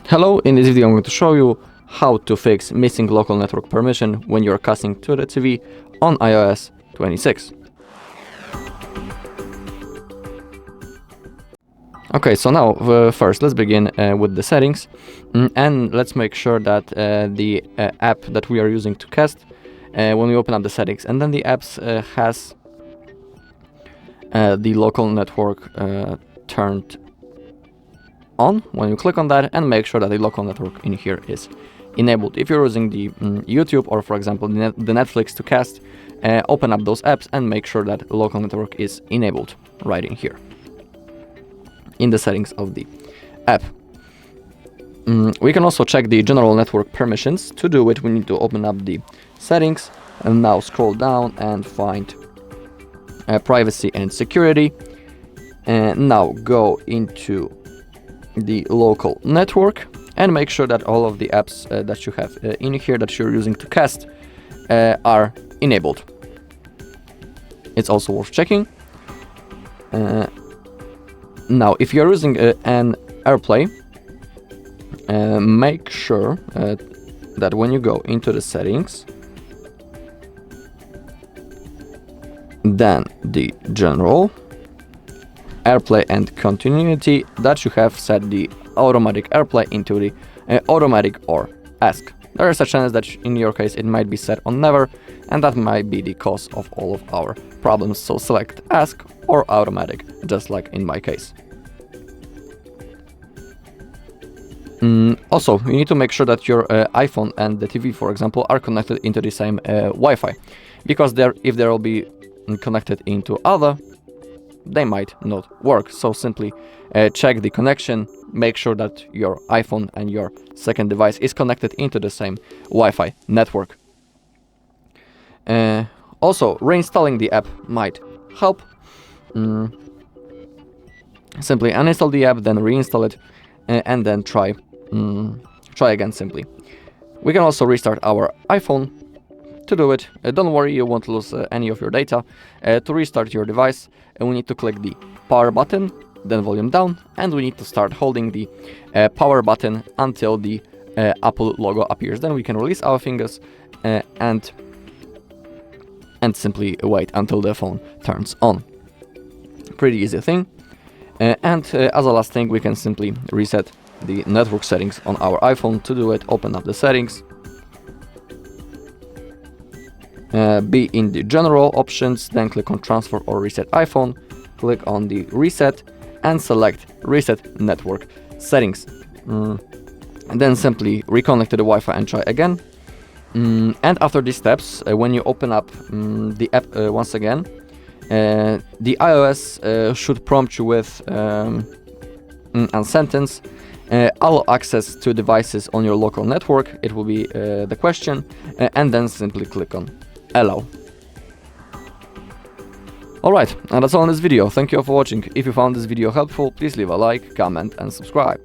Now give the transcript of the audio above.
Hello, in this video I'm going to show you how to fix missing local network permission when you're casting to the TV on iOS 26. Okay, so now first let's begin with the settings and let's make sure that the app that we are using to cast, when we open up the settings, and then the apps has the local network turned on when you click on that, and make sure that the local network in here is enabled. If you're using the YouTube or, for example, the Netflix to cast, open up those apps and make sure that local network is enabled right in here in the settings of the app. We can also check the general network permissions. To do it, we need to open up the settings and now scroll down and find privacy and security, and now go into the local network and make sure that all of the apps that you have in here that you're using to cast are enabled. It's also worth checking. Now, if you're using an AirPlay, make sure that when you go into the settings, then the general, AirPlay and continuity, that you have set the automatic AirPlay into the automatic or ask. There is a chance that in your case it might be set on never, and that might be the cause of all of our problems. So select ask or automatic, just like in my case. Also, you need to make sure that your iPhone and the TV, for example, are connected into the same Wi-Fi, because if they will be connected into other, they might not work. So simply check the connection, make sure that your iPhone and your second device is connected into the same Wi-Fi network. Also, reinstalling the app might help. Simply uninstall the app, then reinstall it, and then try again simply. We can also restart our iPhone. To do it, don't worry, you won't lose any of your data. To restart your device, we need to click the power button, then volume down, and we need to start holding the power button until the Apple logo appears. Then we can release our fingers and simply wait until the phone turns on. Pretty easy thing. And as a last thing, we can simply reset the network settings on our iPhone. To do it, open up the settings, be in the general options, then click on transfer or reset iPhone, click on the reset and select reset network settings, and then simply reconnect to the Wi-Fi and try again. And after these steps, when you open up the app once again, the iOS should prompt you with a sentence, allow access to devices on your local network. It will be the question, and then simply click on allow. Alright, and that's all in this video. Thank you all for watching. If you found this video helpful, please leave a like, comment and subscribe.